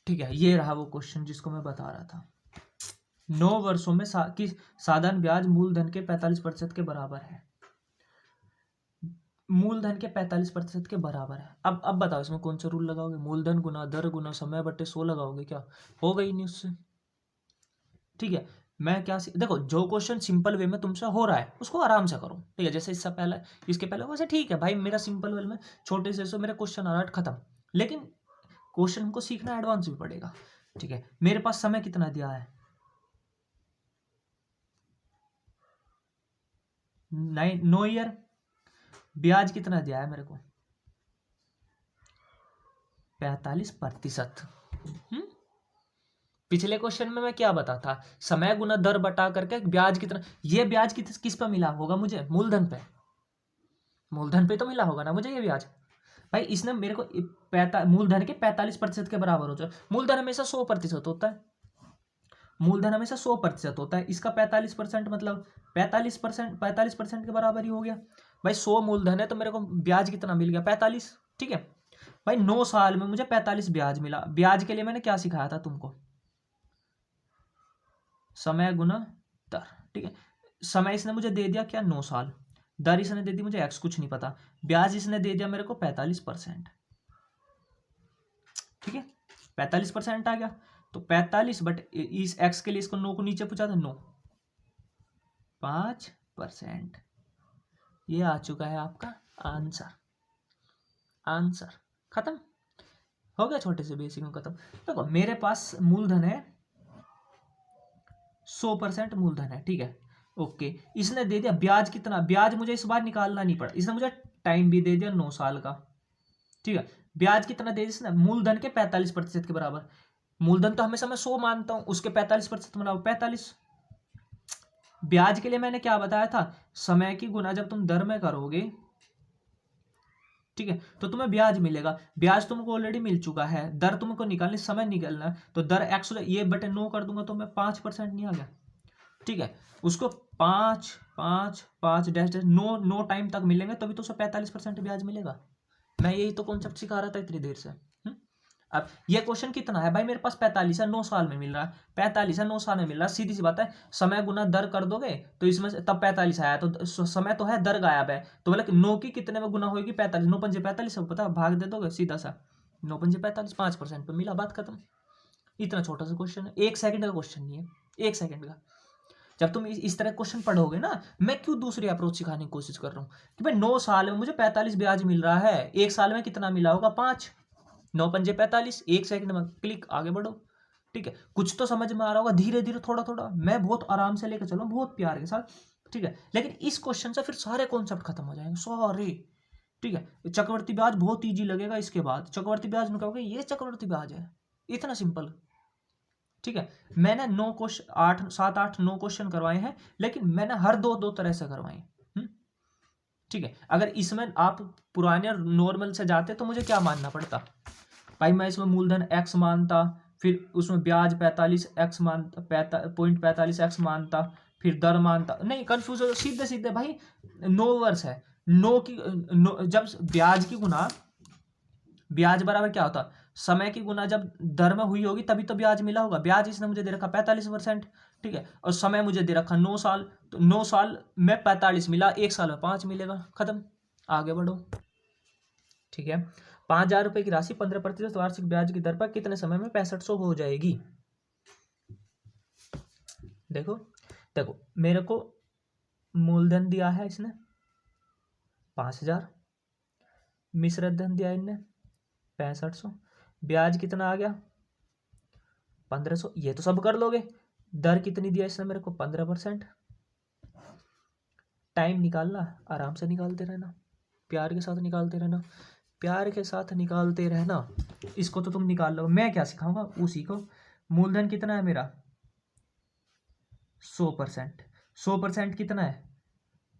ठीक है, ये रहा वो क्वेश्चन जिसको मैं बता रहा था। 9 वर्षों में की साधारण ब्याज मूलधन के 45% के बराबर है। मूलधन के 45% के बराबर है। अब बताओ इसमें कौन सा रूल लगाओगे? मूलधन गुना दर गुना समय बटे 100 लगाओगे क्या? होगा ही नहीं उससे। ठीक है, मैं क्या देखो, जो क्वेश्चन सिंपल वे में तुमसे हो रहा है उसको आराम से करो। ठीक है, जैसे इससे पहले इसके पहले वैसे ठीक है भाई, मेरा सिंपल वे में छोटे से मेरा क्वेश्चन आ रहा है खत्म। लेकिन क्वेश्चन हमको सीखना एडवांस भी पड़ेगा। ठीक है, मेरे पास समय कितना दिया है? 9 ईयर। ब्याज कितना दिया है मेरे को? 45%। पिछले क्वेश्चन में मैं क्या बता था? समय गुना दर बटा करके ब्याज कितना। ये ब्याज किस पे मिला होगा मुझे? मूलधन पे। मूलधन पे तो मिला होगा ना मुझे ये ब्याज। भाई इसने मेरे को मूलधन के 45% के बराबर हो जाए। मूलधन हमेशा 100% होता है। मूलधन हमेशा 100% होता है। इसका 45% मतलब 45% के बराबर ही हो गया। भाई 100 मूलधन है तो मेरे को ब्याज कितना मिल गया? 45। ठीक है भाई, 9 साल में मुझे 45 ब्याज मिला। ब्याज के लिए मैंने क्या सिखाया था तुमको? समय गुना दर। ठीक है, समय इसने मुझे दे दिया क्या? 9 साल। दर इसने दे दी मुझे एक्स, कुछ नहीं पता। ब्याज इसने दे दिया मेरे को 45%। ठीक है, 45% आ गया। तो 45 बट इस एक्स के लिए इसको 9 को नीचे पूछा था, 9 5%। ये आ चुका है आपका आंसर। आंसर खत्म हो गया, छोटे से बेसिक में खत्म। देखो मेरे पास मूलधन है 100% मूलधन है। ठीक है, ओके। इसने दे दिया ब्याज कितना? ब्याज मुझे इस बार निकालना नहीं पड़ा, इसने मुझे टाइम भी दे दिया 9 साल का। ठीक है, ब्याज कितना दे इसने? मूलधन के 45% के बराबर। मूलधन तो हमेशा मैं 100 मानता हूं, उसके 45% बनाओ 45। ब्याज के लिए मैंने क्या बताया था? समय की गुना जब तुम दर में करोगे, ठीक है, तो तुम्हें ब्याज मिलेगा। ब्याज तुमको ऑलरेडी मिल चुका है, दर तुमको निकालनी, समय निकालना है। तो दर एक्स, ये बटे 9 कर दूंगा तो मैं 5% नहीं आ गया? ठीक है, उसको 5 5 5 डैश डैश 9 9 टाइम तक मिलेंगे तभी तो उसे 45% ब्याज मिलेगा। मैं यही तो कॉन्सेप्ट सिखा रहा था इतनी देर से। अब ये क्वेश्चन कितना है भाई? मेरे पास 45 है, 9 साल में मिल रहा है। 45 है, 9 साल में मिल रहा है, सीधी सी बात है। समय गुना दर कर दोगे तो इसमें से तब 45 आया, तो समय तो है, दर गायब है। तो बोले 9 की कितने में गुना होगी? 45। 9 पंजे 45, सब पता, भाग दे दोगे सीधा सा। 9 पंजे 45, 5% पे मिला, बात खत्म। इतना छोटा सा क्वेश्चन है, 1 सेकंड का क्वेश्चन नहीं है, 1 सेकंड का। जब तुम इस तरह क्वेश्चन पढ़ोगे ना, मैं क्यों दूसरी अप्रोच सिखाने की कोशिश कर रहा हूँ कि भाई 9 साल में मुझे 45 ब्याज मिल रहा है, 1 साल में कितना मिला होगा? 5। 9 पंजे 45, 1 सेकंड में क्लिक, आगे बढ़ो। ठीक है, कुछ तो समझ में आ रहा होगा, धीरे धीरे थोड़ा थोड़ा। मैं बहुत आराम से लेकर चलूँ, बहुत प्यार के साथ। ठीक है, लेकिन इस क्वेश्चन से फिर सारे कॉन्सेप्ट खत्म हो जाएंगे, सारे। ठीक है, चक्रवर्ती ब्याज बहुत ईजी लगेगा, इसके बाद चक्रवर्ती ब्याज में कहोगे ये चक्रवर्ती ब्याज है, इतना सिंपल। ठीक है, मैंने 9 क्वेश्चन, 8 7 8 9 क्वेश्चन करवाए हैं, लेकिन मैंने हर दो दो तरह से करवाए। ठीक है, अगर इसमें आप पुराने नॉर्मल से जाते तो मुझे क्या मानना पड़ता भाई? मैं इसमें मूलधन एक्स मानता, फिर उसमें ब्याज 45 एक्स मानता, 45 एक्स मानता, फिर दर मानता। नहीं, कंफ्यूज हो सीधे सीधे भाई। 9 वर्ष है, 9 की जब ब्याज की गुना, ब्याज बराबर क्या होता? समय की गुना जब दर में हुई होगी तभी तो ब्याज मिला होगा। ब्याज इसने मुझे दे रखा 45%। ठीक है, और समय मुझे दे रखा 9 साल। तो 9 साल में 45 मिला, 1 साल में 5 मिलेगा, खत्म, आगे बढ़ो। ठीक है, 5,000 रुपए की राशि 15% वार्षिक ब्याज की दर पर कितने समय में 6500 हो जाएगी? देखो देखो, मेरे को मूलधन दिया है इसने 5,000, मिश्र धन दिया इनने 6500, ब्याज कितना आ गया? 1500। ये तो सब कर लोगे। दर कितनी दिया इसने मेरे को? 15%। टाइम निकालना, आराम से निकालते रहना, प्यार के साथ निकालते रहना, प्यार के साथ निकालते रहना। इसको तो तुम निकाल लो, मैं क्या सिखाऊंगा वो सीखो। मूलधन कितना है मेरा? 100%। 100% कितना है?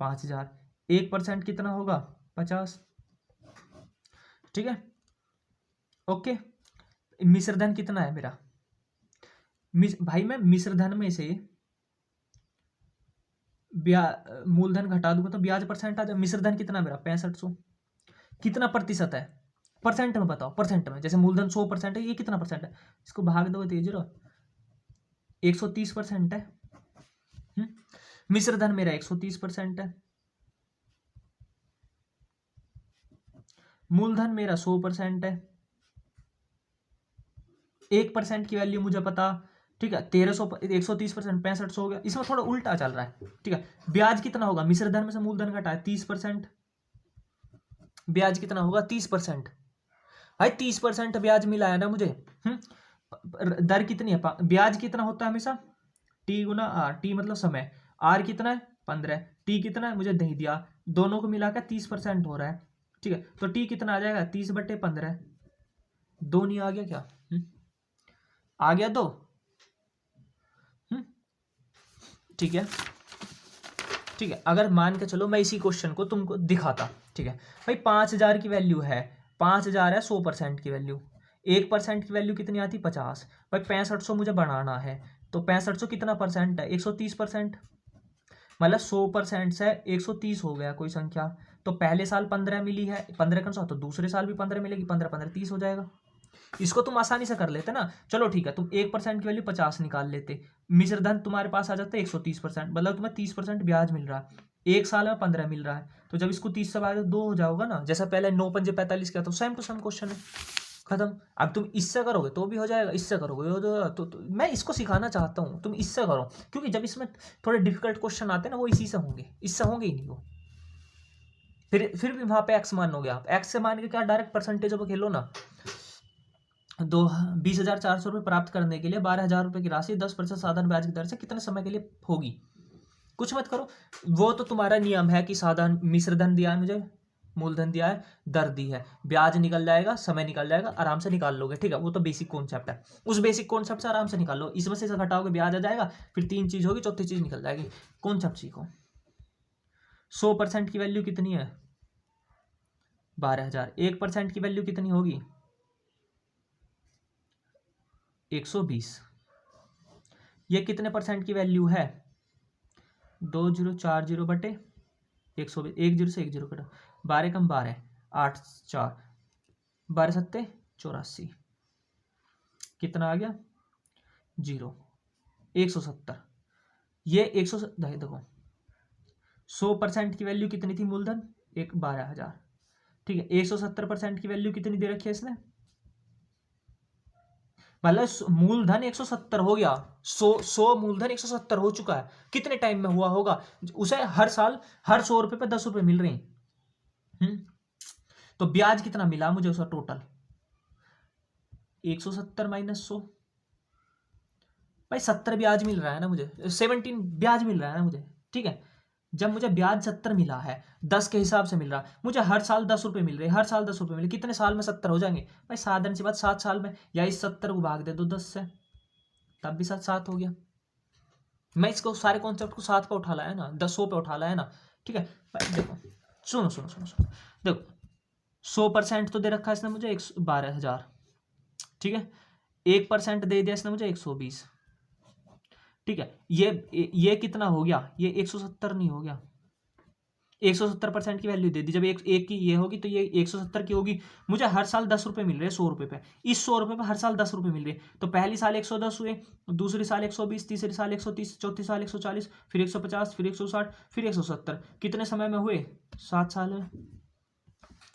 5,000। 1% कितना होगा? 50। ठीक है, ओके। मिश्रधन कितना है मेरा? भाई मैं मिश्रधन में से मूलधन घटा दूंगा तो ब्याज परसेंट आ जाए। मिश्रधन कितना मेरा? 6500। कितना प्रतिशत है? परसेंट में बताओ, परसेंट में। जैसे मूलधन 100% है, ये कितना परसेंट है, इसको भाग दो तो 130% है। मिश्र धन मेरा 130% है। मूलधन मेरा 100% है। 1% की वैल्यू मुझे पता, ठीक है, 1300, 130%, 6500 हो गया। इसमें थोड़ा उल्टा चल रहा है, ठीक है। ब्याज कितना होगा, मिश्र धन में से मूलधन घटा है 30%, ब्याज कितना होगा 30%। भाई 30% ब्याज मिला है ना मुझे। दर कितनी है, ब्याज कितना होता है हमेशा, टी गुना आर, टी मतलब समय, आर कितना है 15, टी कितना है मुझे नहीं दिया, दोनों को मिलाकर 30% हो रहा है, ठीक है। तो टी कितना आ जाएगा 30/15, दो नहीं आ गया क्या, आ गया दो, ठीक है, ठीक है। अगर मान के चलो मैं इसी क्वेश्चन को तुमको दिखाता, ठीक है भाई, 5000 की वैल्यू है, 5000 है 100% की वैल्यू, 1% की वैल्यू कितनी आती 50, भाई 6500 मुझे बनाना है, तो 6500 कितना परसेंट है 130%, मतलब 100% से 130 हो गया कोई संख्या। तो पहले साल 15 मिली है, 15 का 100, तो दूसरे साल भी 15 मिलेगी, 15 15 30 हो जाएगा। इसको तुम आसानी से कर लेते ना। चलो ठीक है, तुम 1% की वैल्यू 50 निकाल लेते, मिश्र धन तुम्हारे पास आ जाता है 130%, मतलब तुम्हें 30% ब्याज मिल रहा है, एक साल में 15 मिल रहा है, तो जब इसको 30 से भाग 2 हो जाओगा ना, जैसा पहले 9 पंजे 45 किया, तो सेम टू सेम क्वेश्चन है, खत्म। अब तुम इससे करोगे तो भी हो जाएगा, इससे करोगे हो जाएगा, तो मैं इसको सिखाना चाहता हूँ, तुम इससे करो, क्योंकि जब इसमें थोड़े डिफिकल्ट क्वेश्चन आते हैं ना, वो इसी से होंगे, इससे होंगे ही नहीं वो। फिर भी वहां पे एक्स मानोगे आप, एक्स से मान के क्या डायरेक्ट परसेंटेज पे खेलो ना। 20,400 रुपये प्राप्त करने के लिए 12,000 रुपये की राशि 10% साधारण ब्याज की दर से कितने समय के लिए होगी, कुछ मत करो, वो तो तुम्हारा नियम है कि साधारण मिश्र धन दिया है मुझे, मूलधन दिया है, दर दी है, ब्याज निकल जाएगा, समय निकल जाएगा, आराम से निकाल लोगे, ठीक है। वो तो बेसिक कॉन्सेप्ट है, उस बेसिक कॉन्सेप्ट से आराम से निकाल लो, इसमें से घटाओगे ब्याज आ जाएगा, फिर 3 चीज होगी, चौथी चीज निकल जाएगी। कॉन्सेप्ट सीखो। 100% की वैल्यू कितनी है 12,000, 1% की वैल्यू कितनी होगी 120, ये कितने परसेंट की वैल्यू है 2040/120, 10 से 1 0 कटा, 12 कम 12, 8 4, 12 सत्ते 84, कितना आ गया 0, 170। ये 100 देखो 100% की वैल्यू कितनी थी मूलधन 12,000, ठीक है। 170% की वैल्यू कितनी दे रखी है इसने, मतलब मूलधन 170 हो गया, 100 मूलधन 170 हो चुका है, कितने टाइम में हुआ होगा, उसे हर साल हर 100 रुपए पे 10 रुपए मिल रहे हैं। तो ब्याज कितना मिला मुझे उसका टोटल 170 माइनस 100, भाई 70 ब्याज मिल रहा है ना मुझे, 17 ब्याज मिल रहा है ना मुझे, ठीक है। जब मुझे ब्याज 70 मिला है, 10 के हिसाब से मिल रहा, मुझे हर साल 10 रुपए मिल रहे, हर साल 10 रुपए मिले, कितने साल में 70 हो जाएंगे भाई, साधारण सी बात 7 साल में, या इस 70 को भाग दे दो 10 से, तब भी 7 हो गया। मैं इसको सारे कॉन्सेप्ट को 7 पे उठा लाया ना, 100 पे उठा लाया ना, ठीक है भाई। देखो सुनो सुनो सुनो सुनो, देखो 100% तो दे रखा है इसने मुझे 12,000, ठीक है, 1% दे दिया इसने मुझे 120, ठीक है। ये कितना हो गया, ये 170 नहीं हो गया, 170% की वैल्यू दे दी, जब एक की ये होगी तो ये 170 की होगी, मुझे हर साल 10 रुपए मिल रहे हैं 100 रुपए पे, इस 100 रुपए पे हर साल 10 रुपए मिल रहे हैं, तो पहली साल 110 हुए, दूसरी साल 120, तीसरी साल 130, चौथी साल 140, फिर 150, फिर 160, फिर 170, कितने समय में हुए 7 साल में,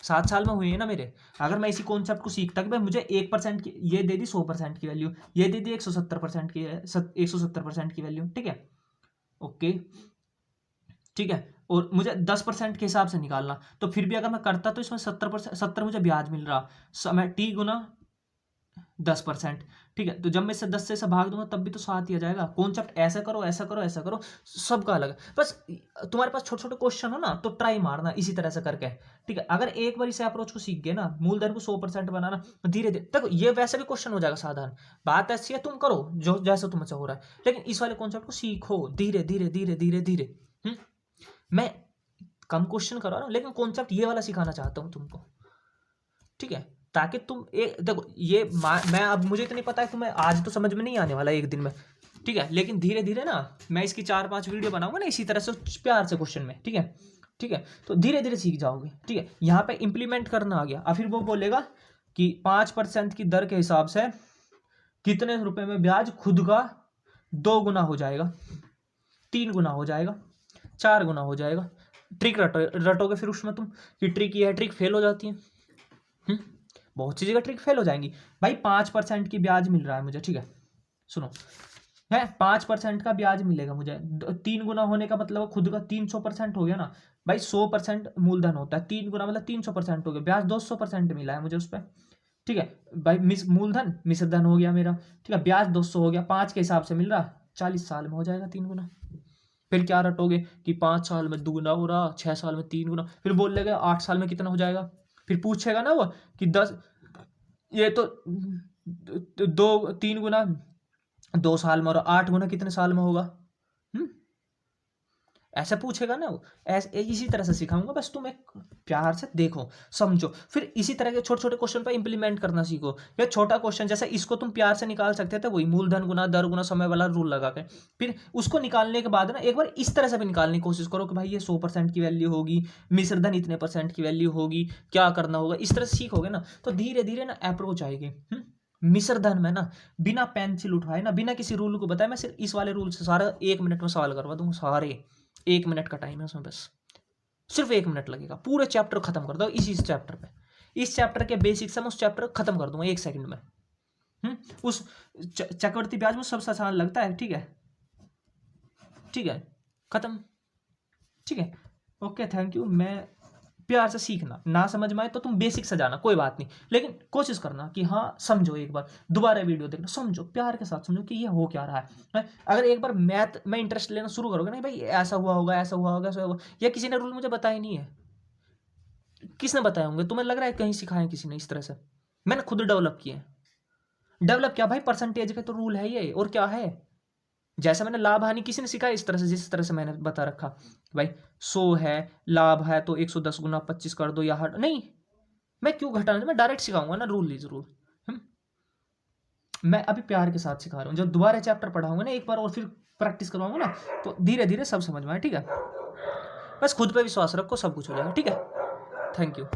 7 साल में हुए हैं ना मेरे। अगर मैं इसी कॉन्सेप्ट को सीखता कि भाई मुझे 1% की ये दे दी 100% की वैल्यू, ये दे दी 170% की 170% की वैल्यू, ठीक है, ओके, ठीक है, और मुझे 10% के हिसाब से निकालना, तो फिर भी अगर मैं करता तो इसमें 70 मुझे ब्याज मिल रहा, समय टी गुना 10%, ठीक है। तो जब मैं इससे 10 से भाग दूंगा तब भी तो 7 ही आ जाएगा। कॉन्सेप्ट ऐसा करो ऐसा करो ऐसा करो, सबका अलग, बस तुम्हारे पास छोटे छोटे क्वेश्चन हो ना तो ट्राई मारना इसी तरह से करके, ठीक है। अगर एक बार इसे अप्रोच को सीख गए ना, मूलधन को 100% बनाना, धीरे धीरे देखो ये वैसे भी क्वेश्चन हो जाएगा साधारण, बात ऐसी है तुम करो जो जैसा तुमसे हो रहा है, लेकिन इस वाले कॉन्सेप्ट को सीखो धीरे धीरे धीरे धीरे धीरे। मैं कम क्वेश्चन करा रहा हूँ, लेकिन कॉन्सेप्ट ये वाला सिखाना चाहता हूँ तुमको, ठीक है, ताकि तुम एक देखो ये मैं अब मुझे इतना पता है तुम्हें आज तो समझ में नहीं आने वाला एक दिन में, ठीक है, लेकिन धीरे धीरे ना मैं इसकी 4-5 वीडियो बनाऊंगा ना इसी तरह से प्यार से क्वेश्चन में, ठीक है, ठीक है, तो धीरे धीरे सीख जाओगे, ठीक है। यहाँ पे इंप्लीमेंट करना आ गया, अब फिर वो बोलेगा कि 5% की दर के हिसाब से कितने रुपए में ब्याज खुद का 2 गुना हो जाएगा, 3 गुना हो जाएगा, 4 गुना हो जाएगा। ट्रिक रटोगे फिर उसमें तुम कि ट्रिक ये है, ट्रिक फेल हो जाती है। बहुत सी जगह ट्रिक फेल हो जाएंगी भाई। 5% की ब्याज मिल रहा है मुझे, ठीक है, सुनो, है 5% का ब्याज मिलेगा मुझे, 3 गुना होने का मतलब खुद का 300% हो गया ना भाई। 100% मूलधन होता है, 3 गुना मतलब 300% हो गया, ब्याज 200% मिला है मुझे उस पर, ठीक है भाई। मूलधन मिश्र धन हो गया मेरा, ठीक है, ब्याज 200 हो गया, 5 के हिसाब से मिल रहा, 40 साल में हो जाएगा 3 गुना। फिर क्या रटोगे कि 5 साल में 2 गुना हो रहा, 6 साल में 3 गुना, फिर बोल लेगा 8 साल में कितना हो जाएगा। फिर पूछेगा ना वो कि 10, ये तो 3 गुना 2 साल में और 8 गुना कितने साल में होगा। ऐसा पूछेगा ना वो, ऐसे इसी तरह से सिखाऊंगा, बस तुम एक प्यार से देखो समझो, फिर इसी तरह के छोटे छोटे क्वेश्चन पर इंप्लीमेंट करना सीखो। या छोटा क्वेश्चन जैसा इसको तुम प्यार से निकाल सकते थे, वही मूलधन गुना दर गुना समय वाला रूल लगा के, फिर उसको निकालने के बाद ना एक बार इस तरह से भी निकालने की कोशिश करो कि भाई ये 100% की वैल्यू होगी, मिश्र धन इतने % की वैल्यू होगी, क्या करना होगा। इस तरह सीखोगे ना तो धीरे धीरे ना अप्रोच आएगी। मिश्र धन में ना बिना पेंसिल उठाए ना, बिना किसी रूल को बताए, मैं सिर्फ इस वाले रूल से सारा 1 मिनट में सवाल करवा दूंगा सारे। 1 मिनट का टाइम है उसमें, बस सिर्फ 1 मिनट लगेगा, पूरे चैप्टर खत्म कर दो इसी चैप्टर पे। इस चैप्टर के बेसिक्स में उस चैप्टर खत्म कर दूंगा 1 सेकंड में। उस चक्रवृद्धि ब्याज में सबसे आसान लगता है, ठीक है, ठीक है, खत्म, ठीक है, ओके, थैंक यू। मैं प्यार से सीखना, ना समझ में आए तो तुम बेसिक से जाना, कोई बात नहीं, लेकिन कोशिश करना कि हाँ समझो, एक बार दोबारा वीडियो देखना, समझो प्यार के साथ, समझो कि ये हो क्या रहा है। अगर एक बार मैथ में इंटरेस्ट लेना शुरू करोगे ना, भाई ऐसा हुआ होगा, ऐसा हुआ होगा, ऐसा होगा, या किसी ने रूल मुझे बताया नहीं है, किसने बताए होंगे तुम्हें, लग रहा है कहीं सिखाए किसी ने इस तरह से, मैंने खुद डेवलप किए। डेवलप क्या भाई, परसेंटेज का तो रूल है ये, और क्या है। जैसा मैंने लाभ हानि किसी ने सिखाया इस तरह से, जिस तरह से मैंने बता रखा भाई 100 है लाभ है तो 110 गुना 25 कर दो, या हट नहीं, मैं क्यों घटाना, मैं डायरेक्ट सिखाऊंगा ना, रूल इज रूल। मैं अभी प्यार के साथ सिखा रहा हूँ, जब दोबारा चैप्टर पढ़ाऊंगा ना एक बार और फिर प्रैक्टिस करवाऊंगा ना, तो धीरे धीरे सब समझ में आए, ठीक है। बस खुद पे विश्वास रखो, सब कुछ हो जाएगा, ठीक है, थैंक यू।